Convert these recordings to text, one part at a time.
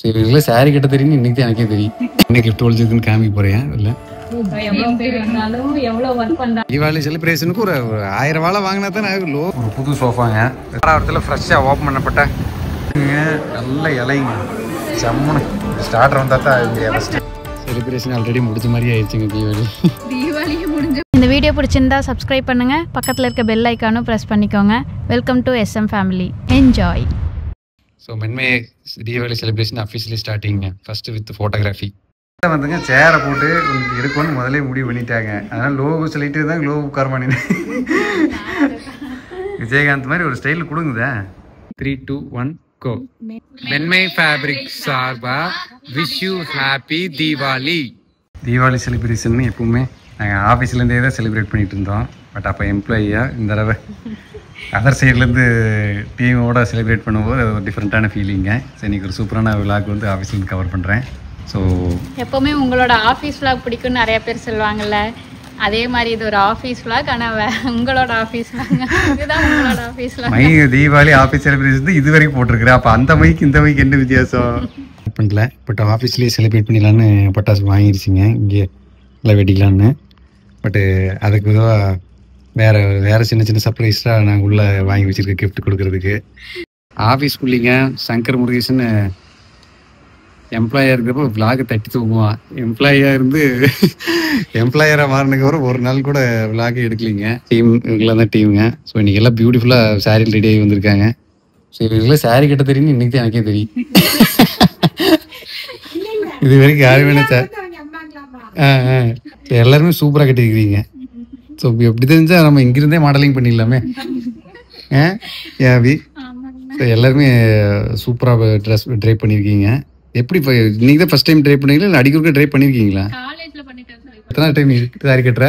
சரி இதில் சாரி கட்ட தெரியும்னு இன்னைக்கு தான் எனக்கே தெரியும். என்ன கிஃப்ட் ஒழிச்சிருக்குன்னு காமிக்க போறேன் இல்லை தீபாவளி செலிப்ரேஷனுக்கு ஒரு 1000 வாழை வாங்கினா தான் லோ. ஒரு புது சோஃபாங்க வாரத்தில் ஃப்ரெஷ்ஷாக ஓப்பன் பண்ணப்பட்ட நல்ல இலைங்க செம்மனு ஸ்டார்டர் வந்தால் தான் செலிப்ரேஷன் ஆல்ரெடி முடிச்ச மாதிரி ஆயிடுச்சுங்க. தீபாவளியே முடிஞ்சு. இந்த வீடியோ பிடிச்சிருந்தா சப்ஸ்கிரைப் பண்ணுங்கள், பக்கத்தில் இருக்க பெல் ஐக்கானும் ப்ரெஸ் பண்ணிக்கோங்க. Welcome to SM family, enjoy. So மென்மே Deepavali celebration officially starting. First with photography வந்துங்க. சேரை போட்டு உங்களுக்கு இருக்கும்னு முதலே முடிவு பண்ணிட்டாங்க. அதனால் லோகு சொல்லிட்டு தான் லோகு உட்கார மாட்டேன்னு விஜயகாந்த் மாதிரி ஒரு ஸ்டைலில் கொடுங்குதா. 3, 2, 1 கோ. மென்மை ஃபேப்ரிக் சார்பா wish you happy Deepavali. Deepavali celebration எப்பவுமே நாங்கள் ஆஃபீஸ்லேருந்தே தான் செலிப்ரேட் பண்ணிட்டு இருந்தோம். பட் அப்போ எம்ப்ளாயியாக இந்த தடவை அதர் சைட்லேருந்து டீமோட செலிப்ரேட் பண்ணும்போது அது ஒரு டிஃப்ரெண்ட்டான ஃபீலிங்க. ஸோ இன்றைக்கி ஒரு சூப்பரான விளாக் வந்து ஆஃபீஸ்லேருந்து கவர் பண்ணுறேன். ஸோ எப்போவுமே உங்களோட ஆஃபீஸ் விளாக் பிடிக்கும்னு நிறைய பேர் சொல்லுவாங்கல்ல, அதே மாதிரி இது ஒரு ஆஃபீஸ் விளாக். ஆனால் உங்களோட ஆஃபீஸ் இதுதான் உங்களோட office vlog. My Deepavali office celebration இது வரைக்கும் போட்டிருக்கிறேன். அப்போ அந்த மைக்கு இந்த மைக்கு என்ன வித்தியாசம் பண்ணல. பட் ஆஃபீஸ்லேயே செலிப்ரேட் பண்ணிடலான்னு பட்டாசு வாங்கிடுச்சிங்க இங்கே எல்லாம் வெடிக்கலான்னு. பட்டு அதுக்கு இதுவாக வேறு சின்ன சின்ன சர்ப்ரைஸாக நாங்கள் உள்ளே வாங்கி வச்சுருக்கேன் கிஃப்ட் கொடுக்குறதுக்கு. ஆஃபீஸ்க்குள்ளிங்க சங்கர் முருகேசன் எம்ப்ளாயாக இருக்கிறப்போ விளாகை தட்டி தூக்குவான். எம்ப்ளாயாக இருந்து எம்ப்ளாயராக மாறினதுக்கப்புறம் ஒரு நாள் கூட விளாகே எடுக்கலிங்க. டீம் இவங்களாம் தான் டீமுங்க. ஸோ இன்றைக்கி எல்லாம் பியூட்டிஃபுல்லாக சாரீ ரெடி ஆகி வந்திருக்காங்க. ஸோ இவங்களாம் சாரீ கட்ட தெரியும்னு இன்றைக்கி தான் எனக்கே தெரியும். இது வரைக்கும் யாரும் வேணும் சார். எல்லாருமே சூப்பராக கட்டிருக்கிறீங்க. ஸோ எப்படி தெரிஞ்சா நம்ம இங்கிருந்தே மாடலிங் பண்ணிடலாமே. ஏவி ஸோ எல்லாருமே சூப்பராக ட்ரை பண்ணியிருக்கீங்க. எப்படி இப்போ நீங்கள் தான் ஃபஸ்ட் டைம் ட்ரை பண்ணீங்களா இல்லை அடிக்கடி ட்ரை பண்ணியிருக்கீங்களா? எத்தனை டைம் சாரி கட்டுற?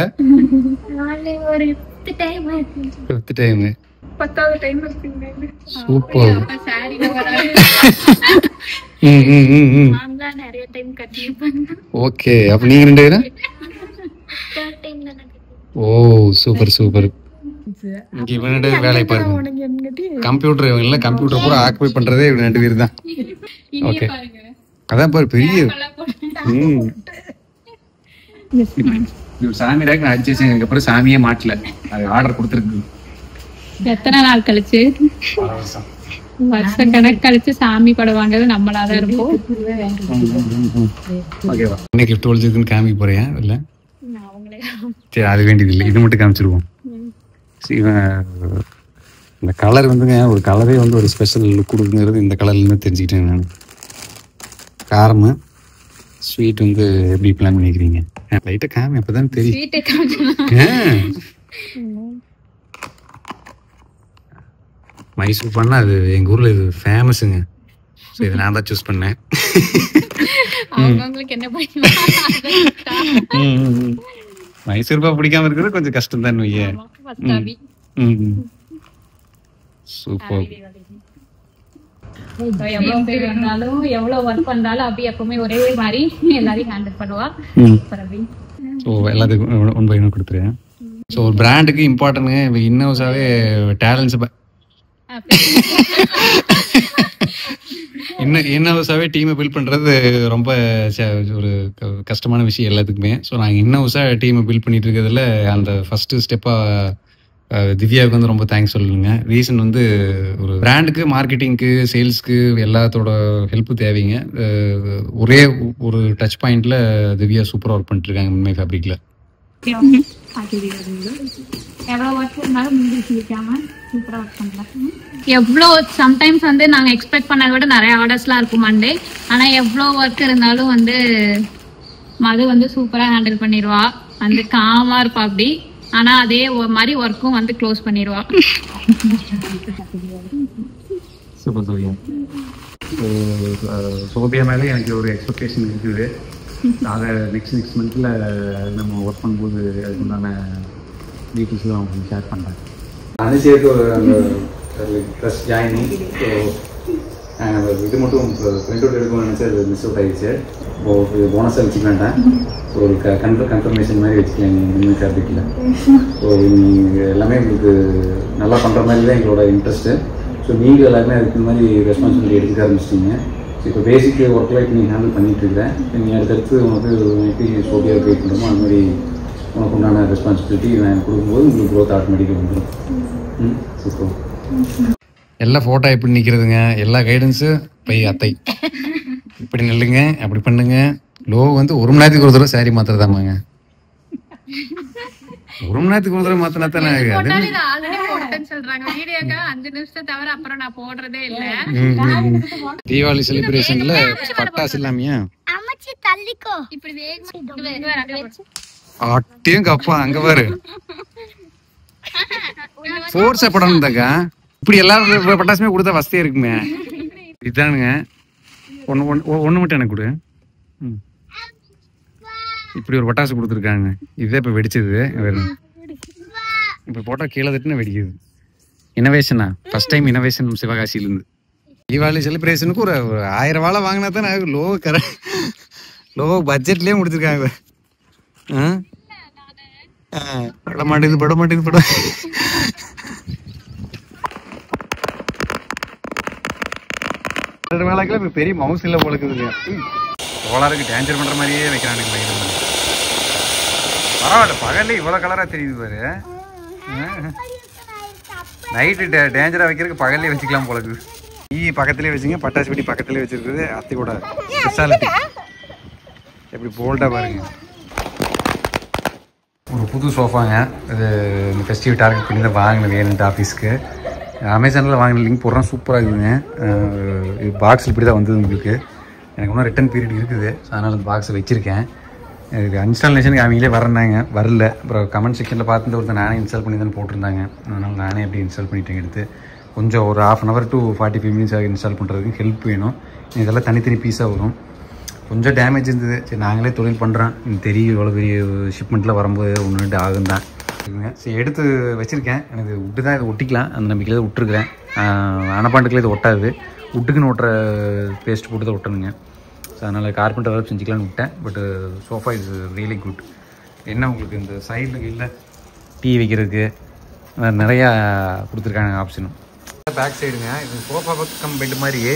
5th time. சூப்பர். ஓகே, அப்போ நீங்கள் 2 பேரும்? ஓ சூப்பர் சூப்பர். இங்கே இவனோட வேலையை பாருங்க. கம்ப்யூட்டர் இவங்க கம்ப்யூட்டர் பூரா ஆக்குபை பண்ணுறதே இவங்க 2 பேர் தான். ஓகே அதான் பாரு பெரிய சாமி ரேக் நான் அடிச்சு அதுக்கப்புறம் சாமியே மாட்டல. அது ஆர்டர் கொடுத்துருக்கு. எத்தனை நாள் கழிச்சு? வருஷம் கணக்கு கழிச்சு சாமி படம் வாங்குறது நம்மளாதான் இருப்போம். ஓகேவா? என்ன கிஃப்ட் ஒழிச்சிருக்குன்னு காமிக்க போறேன் இல்லை? சரி அது வேண்டியது இல்லை, இது மட்டும் காமிச்சிருவோம். இந்த கலர் வந்துங்க ஒரு கலரே வந்து ஒரு ஸ்பெஷல் லுக் கொடுக்குங்கிறது இந்த கலர்லேருந்து தெரிஞ்சுக்கிட்டேன் நான். காரமு ஸ்வீட் வந்து எப்படி பிளான் பண்ணிக்கிறீங்க? லைட்டாக காமி அப்போ தான் தெரியும். மைசூர் பண்ணால் அது எங்கள் ஊரில் இது ஃபேமஸுங்க. ஸோ இதை நான் தான் சூஸ் பண்ணேன். மைசூர் பா பிடிக்காம இருக்கிறது கொஞ்சம் கஷ்டம் தான். சூப்பர். எவ்வளவு பேர் இருந்தாலும் எவ்வளவு ஒர்க் பண்ணாலும் அப்படி எப்பவுமே ஒரே மாதிரி எல்லாரையும் ஹேண்டில் பண்ணுவா. ஸோ எல்லாத்துக்கும் 1 by 1 கொடுத்துருவேன். ஸோ ஒரு பிராண்டுக்கு இம்பார்ட்டன்ட்டுங்க. இன்னோஸாவே டேலண்ட்ஸ் இன்னோஸாவே டீமை பில்ட் பண்ணுறது ரொம்ப ஒரு கஷ்டமான விஷயம் எல்லாத்துக்குமே. ஸோ நாங்கள் இன்னோஸாக டீமை பில்ட் பண்ணிட்டு இருக்கிறதுல அந்த ஃபஸ்ட்டு ஸ்டெப்பாக திவ்யாவுக்கு வந்து ரொம்ப தேங்க்ஸ் சொல்லுங்க. ரீசன் வந்து ஒரு பிராண்டுக்கு மார்க்கெட்டிங்க்கு சேல்ஸ்க்கு எல்லாத்தோட ஹெல்ப்பு தேவைங்க. ஒரே ஒரு டச் பாயிண்ட்ல திவ்யா சூப்பராக ஒர்க் பண்ணிட்டு இருக்காங்க மென்மை ஃபேப்ரிக்ல. எவ்வளோ சம்டைம்ஸ் வந்து நாங்கள் எக்ஸ்பெக்ட் பண்ணதை விட நிறைய ஆர்டர்ஸ்லாம் இருக்கும் மண்டே. ஆனால் எவ்வளோ ஒர்க் இருந்தாலும் வந்து மது வந்து சூப்பராக ஹேண்டில் பண்ணிடுவா. வந்து காமாக இருப்பா அப்படி. ஆனா அதே மாதிரி ஒர்க்கும் வந்து க்ளோஸ் பண்ணிடுவா. Super Sophia. சோபியா மேலே எனக்கு ஒரு எக்ஸ்பெக்டேஷன் இருக்குது. அதை நெக்ஸ்ட் மந்த்தில் நம்ம ஒர்க் பண்ணும்போது அதுக்குண்டான டீட்டெயில்ஸ்லாம் அவங்க ஷேர் பண்ணுறேன். அது சேர்த்து ஒரு அந்த ட்ரெஸ் ஜாயினிங். ஸோ இது மட்டும் பிரிண்ட் அவுட் எடுக்கணும்னு நினச்சி அது மிஸ் அவுட் ஆகிடுச்சு. இப்போது இது போனஸாக வச்சுக்க வேண்டாம். ஸோ ஒரு கன்ஃபர்மேஷன் மாதிரி வச்சுக்கலாம் மென்மை ஃபேப்ரிக்கில். ஸோ நீங்கள் எல்லாமே உங்களுக்கு நல்லா பண்ணுற மாதிரி தான் எங்களோட இன்ட்ரெஸ்ட்டு. ஸோ நீங்கள் எல்லாருமே அதுக்கு மாதிரி ரெஸ்பான்சிபிலிட்டி எடுத்துக்க ஆரம்பிச்சிட்டிங்க. இப்போ பேசிக் ஒர்க்கில் இப்போ நீ ஹேண்டில் பண்ணிகிட்டு இருக்கிறேன். நீ அடுத்தடுத்து உனக்கு எப்படி சோபியாக க்ரியேட் பண்ணுறோமோ அது மாதிரி உனக்கு உண்டான ரெஸ்பான்சிபிலிட்டி நான் கொடுக்கும்போது உங்களுக்கு க்ரோத் ஆட்டோமேட்டிக்காக வந்துடும். சூப்பர். எல்லா ஃபோட்டோ எப்படி நிற்கிறதுங்க, எல்லா கைடன்ஸும் பை அத்தை இப்படி நில்லுங்க, அப்படி பண்ணுங்க. லோ வந்து ஒரு மணி நேரத்துக்கு ஒரு தடவை சாரி மாத்திரதாமாங்க. ஒரு மணி நேரத்துக்கு ஒரு தடவை மாத்தினா தானே தீபாவளி செலிப்ரேஷன்ல பட்டாசு இல்லாமையா அட்டியும் கப்பா அங்க பாரு ஃபோர்ஸா படம் தாக்கா. இப்படி எல்லாரும் பட்டாசுமே கொடுத்தா வசதியா இருக்குமே. இதுதானுங்க ஒண்ணு மட்டும் எனக்கு கொடு. இப்படி ஒரு பட்டாசு கொடுத்துருக்காங்க. இதே இப்போ வெடிச்சது. இப்போ போட்டால் கீழே தட்டுன்னு வெடிக்குது. இனோவேஷனா ஃபர்ஸ்ட் டைம் இனோவேஷன் சிவகாசியிலேருந்து. தீபாவளி செலிப்ரேஷனுக்கு ஒரு 1000 வாழை வாங்கினா தான் லோ பட்ஜெட்லேயே முடிச்சிருக்காங்க. பட மாட்டேங்குது. வேலைக்குள்ள இப்போ பெரிய மவுஸ் இல்லை போலக்குது இல்லையா. சோலாருக்கு டேஞ்சர் பண்ணுற மாதிரியே வைக்கிறானுங்க. பரவாயில்ல, பகல்ல இவ்வளோ கலராக தெரியுது பாரு. நைட்டு டேஞ்சராக வைக்கிறதுக்கு பகல்லே வச்சுக்கலாம் போலக்கு. பக்கத்துலேயே வச்சுங்க, பட்டாசு வெடி பக்கத்துலேயே வச்சுருக்குது. அத்தையோட ஸ்பெஷாலிட்டி. எப்படி போல்டாக பாருங்க. ஒரு புது சோஃபாங்க. இது இந்த ஃபெஸ்டிவ் டார்கெட் பண்ணி தான் வாங்கினது வேணுன்ட்டு ஆஃபீஸ்க்கு. அமேசானில் வாங்கின லிங்க் போடுறேன். சூப்பராக இருக்குதுங்க. பாக்ஸில் இப்படி தான் வந்தது உங்களுக்கு. எனக்கு இன்னும் ரிட்டன் பீரியட் இருக்குது. அதனால் அந்த பாக்ஸை வச்சுருக்கேன். இதுக்கு இன்ஸ்டாலேஷனுக்கு அவங்களே வரல. அப்புறம் கமெண்ட் செக்ஷனில் பார்த்துட்டு ஒருத்தர் நானே இன்ஸ்டால் பண்ணி தான் போட்டிருந்தாங்க. அதனால் நானே எப்படி இன்ஸ்டால் பண்ணிட்டேன். எடுத்து கொஞ்சம் ஒரு 1/2 hour to 45 minutes இன்ஸ்டால் பண்ணுறதுக்கு ஹெல்ப் வேணும். இதெல்லாம் தனித்தனி பீஸாக வரும். கொஞ்சம் டேமேஜ் இருந்தது. சரி நாங்களே தொழில் பண்ணுறோம். தெரியும் இவ்வளோ பெரிய ஷிப்மெண்ட்டில் வரும்போது 1-2 ஆகும் தான். சரி எடுத்து வச்சுருக்கேன். எனக்கு விட்டு தான் இதை ஒட்டிக்கலாம் அந்த நம்பிக்கையில் விட்டுருக்குறேன். அனப்பாண்டுக்கில் இது ஒட்டாது. விட்டுக்குன்னு ஒட்டுற பேஸ்ட் போட்டு தான் ஒட்டணுங்க. ஸோ அதனால் கார்பெண்டர் வேலை செஞ்சுக்கலான்னு விட்டேன். But sofa is really good. என்ன உங்களுக்கு இந்த சைடில் இல்லை டீ வைக்கிறதுக்கு நிறையா கொடுத்துருக்காங்க ஆப்ஷனும். பேக் சைடுங்க. இது சோஃபா கம் பெட் மாதிரியே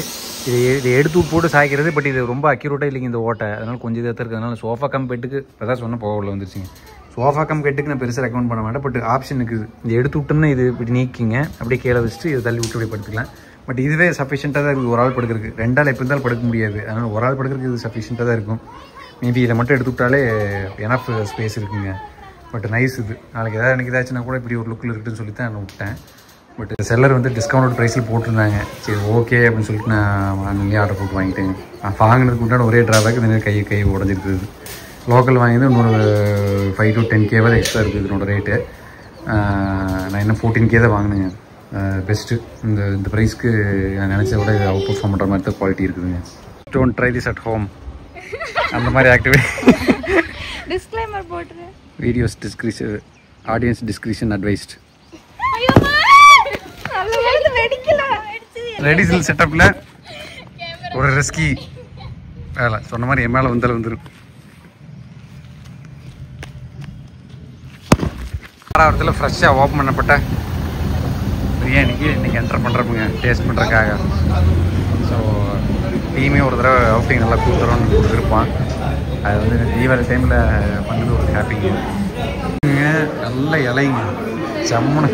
இதை எடுத்து போட்டு சாய்க்கிறது. பட் இது ரொம்ப அக்யூரேட்டாக இல்லைங்க இந்த ஓட்டை. அதனால் கொஞ்சம் இதாக இருக்குது. அதனால் சோஃபா கம் பெட்டுக்கு இப்போ தான் சொன்ன போகல வந்துருச்சுங்க. சோஃபா கம் பெட்டுக்கு நான் பெருசாக ரெக்கமெண்ட் பண்ண மாட்டேன். பட் ஆப்ஷன் இருக்குது. இது எடுத்து விட்டோம்னா இது இப்படி நீக்கிங்க, அப்படியே கீழே வச்சுட்டு இதை தள்ளி விட்டு அப்படியே படுத்துக்கலாம். பட் இதுவே சஃபிஷியண்ட்டாக தான் இருக்குது ஒரு ஆள் படுக்கிறதுக்கு. 2 ஆள் எப்படி இருந்தாலும் படுக்க முடியாது. அதனால் ஒரு ஆள் படுக்கிறதுக்கு இது சஃபிஷியண்ட்டாக தான் இருக்கும். மேபி இதை மட்டும் எடுத்து விட்டாலே எனஃப் ஸ்பேஸ் இருக்குங்க. பட் நைஸ் இது. நாளைக்கு ஏதாவது எனக்கு ஏதாச்சுன்னா கூட இப்படி ஒரு லுக்கில் இருக்குதுன்னு சொல்லி தான் நான் விட்டேன். பட் செல்லர் வந்து டிஸ்கவுண்ட் ப்ரைஸில் போட்டிருந்தாங்க. சரி ஓகே அப்படின்னு சொல்லிட்டு நான் அங்கேயே ஆர்டர் போட்டு வாங்கிட்டேங்க. நான் வாங்கினதுக்கு முன்னாடி ஒரே ட்ராபேக் இந்த கை உடஞ்சிருக்குது. லோக்கல் வாங்கினது இன்னொரு 5 to 10K வரை எக்ஸ்ட்ரா இருக்குது இதனோட ரேட்டு. நான் இன்னும் 14K தான் வாங்கினேங்க. பெஸ்ட்டு. இந்த ப்ரைஸ்க்கு நான் நினச்சத விட இது அவுட் பர்ஃபார்ம் பண்ணுற மாதிரி தான் குவாலிட்டி இருக்குதுங்க. Don't try this at home அந்த மாதிரி ஆக்டிவேட் டிஸ்க்ளைமர் போட்டுறேன். Videos description audience description advised. ரெடிசல் செட்டப்பில் ஒரு ரெஸ்கி வேலை சொன்ன மாதிரி என் மேலே வந்தாலும் வந்துடும். வாரத்தில் ஃப்ரெஷ்ஷாக ஓப்பன் பண்ணப்பட்ட பிரியாணிக்கு இன்றைக்கி என்டர் பண்ணுறப்பங்க டேஸ்ட் பண்ணுறதுக்காக. ஸோ டீமே ஒரு தடவை அவுட்டிங் நல்லா கொடுத்துறோன்னு கொடுத்துருப்பான். அது வந்து தீபாவளி டைமில் பண்ணது ஒரு ஹாப்பிங்க. நல்ல இலைங்க செம்மனு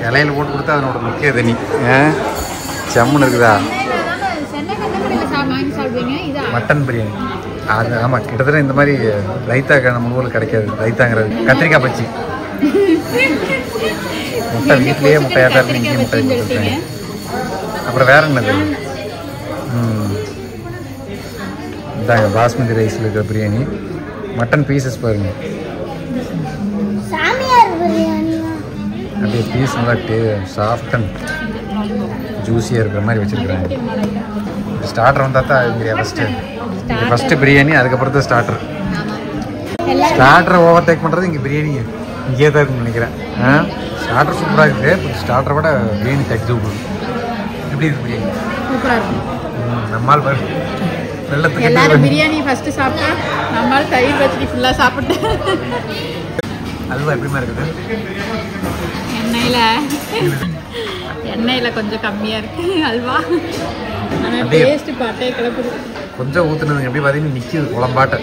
இலையில் போட்டு கொடுத்தா அதனோட முக்கிய தண்ணி செம்மனு இருக்குதா. மட்டன் பிரியாணி அது ஆமாம். கிட்டத்தட்ட இந்த மாதிரி ரைத்தா நம்ம ஊரில் கிடைக்காது. ரைத்தாங்கிறது கத்திரிக்காய் பச்சி முட்டை வீட்லேயே முட்டையாக தான் இருக்கு. இங்கேயும் முட்டை கொடுத்துருக்காங்க. அப்புறம் வேற என்னது இதாங்க பாஸ்மதி ரைஸில் இருக்கிற பிரியாணி. மட்டன் பீசஸ் பாருங்க. அப்படியே பீஸ் நல்லா சாஃப்ட் அண்ட் ஜூஸியாக இருக்கிற மாதிரி வச்சுருக்குறாங்க. ஸ்டார்டர் வந்தால் தான் அது ஃபஸ்ட்டு பிரியாணி, அதுக்கப்புறம் தான் ஸ்டார்டர். ஸ்டார்டரை ஓவர்டேக் பண்ணுறது இங்கே பிரியாணி இங்கே தான் இருக்குன்னு நினைக்கிறேன். ஸ்டார்டர் சூப்பராக இருக்குது. பட் ஸ்டார்டரை விட பிரியாணி தச்சு விடுது. எப்படி இருக்குது பிரியாணி? சூப்பராக இருக்கும். நம்மால் பாரு வெள்ளத்துக்கு எல்லாரும் பிரியாணி ஃபஸ்ட்டு சாப்பிட்டா நம்மால் தயிர் பச்சடி ஃபுல்லாக சாப்பிட்டு. அல்வா எப்படிமா இருக்குது? எண்ணெயில் கொஞ்சம் கம்மியாக இருக்குது அல்வா. கொஞ்சம் ஊற்றுனதுங்க எப்படி பார்த்தீங்கன்னா நிற்கிது குழம்பாட்ட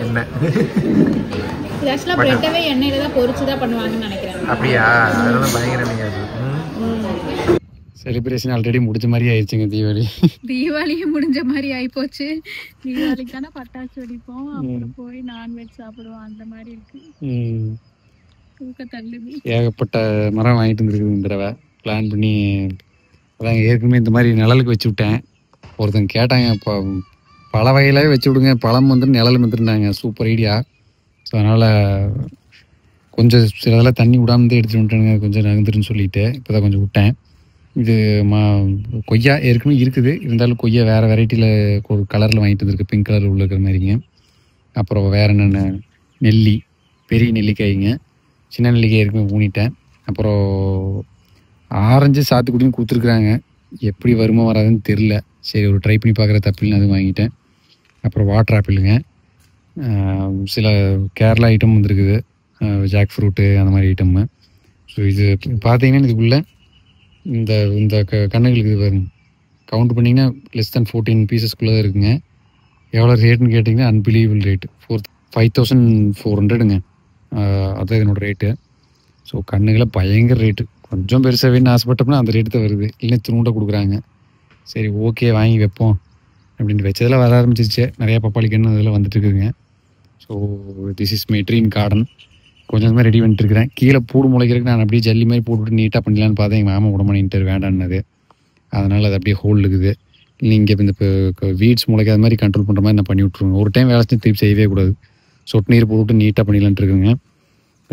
என்ன எண்ணெயில தான் பொரிச்சு தான் பண்ணுவாங்கன்னு நினைக்கிறேன். அப்படியா? அதெல்லாம் பயங்கரமே அது. செலிப்ரேஷன் ஆல்ரெடி முடிஞ்ச மாதிரி ஆயிடுச்சுங்க. தீபாவளியும் முடிஞ்ச மாதிரி ஆயிப்போச்சு. தீபாவளிக்கான பட்டாசு வெடிப்போம், அப்புறம் போய் நான்வெஜ் சாப்பிடுவோம், அந்த மாதிரி இருக்கு. தூக்க தள்ளுது. ஏகப்பட்ட மரம் வாங்கிட்டு வந்துருக்குது இந்த தடவை பிளான் பண்ணி. அதான் ஏற்கனவே இந்த மாதிரி நிழலுக்கு வச்சு விட்டேன். ஒருத்தங்க கேட்டாங்க, இப்போ பல வகையிலாவே வச்சு விடுங்க, பழம் வந்து நிழல் வந்துருந்தாங்க. Super idea. ஸோ அதனால் கொஞ்சம் சிலதெல்லாம் தண்ணி விடாமல் எடுத்துகிட்டு வந்துட்டானுங்க, கொஞ்சம் நகர்ந்துருன்னு சொல்லிட்டு இப்போ தான் கொஞ்சம் விட்டேன். இது கொய்யா ஏற்கனவே இருக்குது, இருந்தாலும் கொய்யா வேறு வெரைட்டியில் ஒரு கலரில் வாங்கிட்டு வந்துருக்கு, பிங்க் கலரில் உள்ள இருக்கிற மாதிரிங்க. அப்புறம் வேறு என்னென்ன நெல்லி, பெரிய நெல்லிக்காய்ங்க, சின்ன நெல்லிக்காய் ஏற்கனவே ஊனிட்டேன். அப்புறம் ஆரஞ்சு சாத்துக்குடியும் கொடுத்துருக்குறாங்க, எப்படி வருமா வராதுன்னு தெரில. சரி ஒரு ட்ரை பண்ணி பார்க்குற தப்பில்னு அது வாங்கிட்டேன். அப்புறம் வாட்டர் ஆப்பிளுங்க, சில கேரளா ஐட்டம் வந்துருக்குது, ஜாக் ஃப்ரூட்டு அந்த மாதிரி ஐட்டம்மு. ஸோ இது பார்த்தீங்கன்னா இதுக்குள்ளே இந்த இந்த கண்ணுகளுக்கு இது பாருங்க, கவுண்ட் பண்ணிங்கன்னா லெஸ் தேன் 14 பீசஸ்க்குள்ளே தான் இருக்குங்க. எவ்வளோ ரேட்டுன்னு கேட்டிங்கன்னா அன்பிலீவபிள் ரேட்டு, 5400ங்க. அதுதான் இதனோட ரேட்டு. ஸோ கண்ணுகளை பயங்கர ரேட்டு. கொஞ்சம் பெருசாக வேணும்னு ஆசைப்பட்டோம்னா அந்த ரேட்டு தான் வருது, இல்லைன்னா திரும்ப கொடுக்குறாங்க. சரி ஓகே வாங்கி வைப்போம் அப்படின்ட்டு வச்சதெல்லாம் வர ஆரம்பிச்சிருச்சு. நிறையா பப்பாளி கன்று அதெல்லாம் வந்துட்டு இருக்குதுங்க. So this is my dream garden. கொஞ்சமாக ரெடி பண்ணிட்டு இருக்கிறேன். கீழே பூடு முளைக்கிறதுக்கு நான் அப்படியே ஜல்லி மாதிரி போட்டுவிட்டு நீட்டாக பண்ணிடலான்னு பார்த்தேன். எங்கள் மாமா உடம்பு வேண்டான்னது, அதனால் அது அப்படியே ஹோல் இருக்குது. இல்லை இங்கே இந்த இப்போ வீட்ஸ் முளைக்காத மாதிரி கண்ட்ரோல் பண்ணுற மாதிரி நான் பண்ணி விட்ருவேன். ஒரு டைம் வேலை செஞ்சு திருப்பி செய்யவே கூடாது. சொட்டு நீர் போட்டுவிட்டு நீட்டாக பண்ணிடலான்ட்டு இருக்குங்க.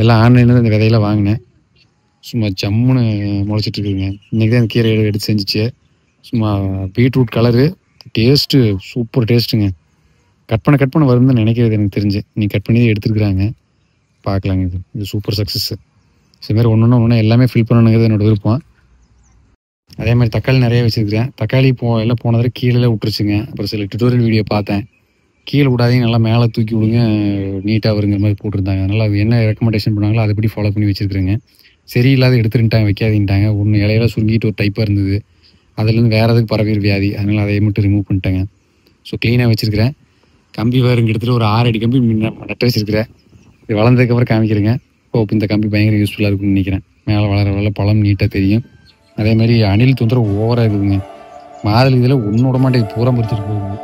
எல்லாம் ஆன்லைனில் இந்த விதையெல்லாம் வாங்கினேன். சும்மா ஜம்முன்னு முளைச்சிட்டு இருக்குதுங்க. இன்றைக்கி தான் இந்த கீரை எடுத்து செஞ்சிச்சு. சும்மா பீட்ரூட் கலரு, டேஸ்ட்டு சூப்பர் டேஸ்ட்டுங்க. கட் பண்ண வரும்னு நினைக்கிறது எனக்கு தெரிஞ்சு. நீ கட் பண்ணி எடுத்துருக்குறாங்க, பார்க்கலாங்க. இது சூப்பர் சக்ஸஸ். இதுமாதிரி ஒன்று எல்லாமே ஃபில் பண்ணணுங்கிறது என்னோடய விருப்பம். அதே மாதிரி தக்காளி நிறைய வச்சுருக்கிறேன். தக்காளி எல்லாம் போன தடவை கீழே விட்டுருச்சுங்க. அப்புறம் சில டுட்டோரியல் வீடியோ பார்த்தேன், கீழே விடாதீங்க, நல்லா மேலே தூக்கி விடுங்க, நீட்டாக வருங்கிற மாதிரி போட்டிருந்தாங்க. அதனால் அது என்ன ரெக்கமெண்டேஷன் பண்ணாங்களோ அதுபடி ஃபாலோ பண்ணி வச்சுருக்குறேங்க. சரியில்லாத எடுத்துட்டாங்க, வைக்காதீன்ட்டாங்க. ஒன்று இலையெல்லாம் சுருங்கிட்டு ஒரு டைப்பாக இருந்தது, அதுலேருந்து வேறு எதுக்கு பரவிற வியாதி, அதனால் அதை மட்டும் ரிமூவ் பண்ணிட்டேங்க. ஸோ க்ளீனாக வச்சுருக்கிறேன். கம்பி வேறுங்க எடுத்துகிட்டு ஒரு 6 அடி கம்பி நட்டு வச்சுருக்கிறேன். இது வளர்ந்ததுக்கப்புறம் காமிக்கிறேங்க. இப்போ இந்த கம்பி பயங்கர யூஸ்ஃபுல்லாக இருக்குன்னு நினைக்கிறேன். மேலே வளர பழம் நீட்டாக தெரியும். அதே மாதிரி அணில் தொந்தரவு ஓவராக இருக்குதுங்க. மாதுளை இதில் ஒன்று விட மாட்டேங்குது, பூரா பறிச்சிட்டு போகுது.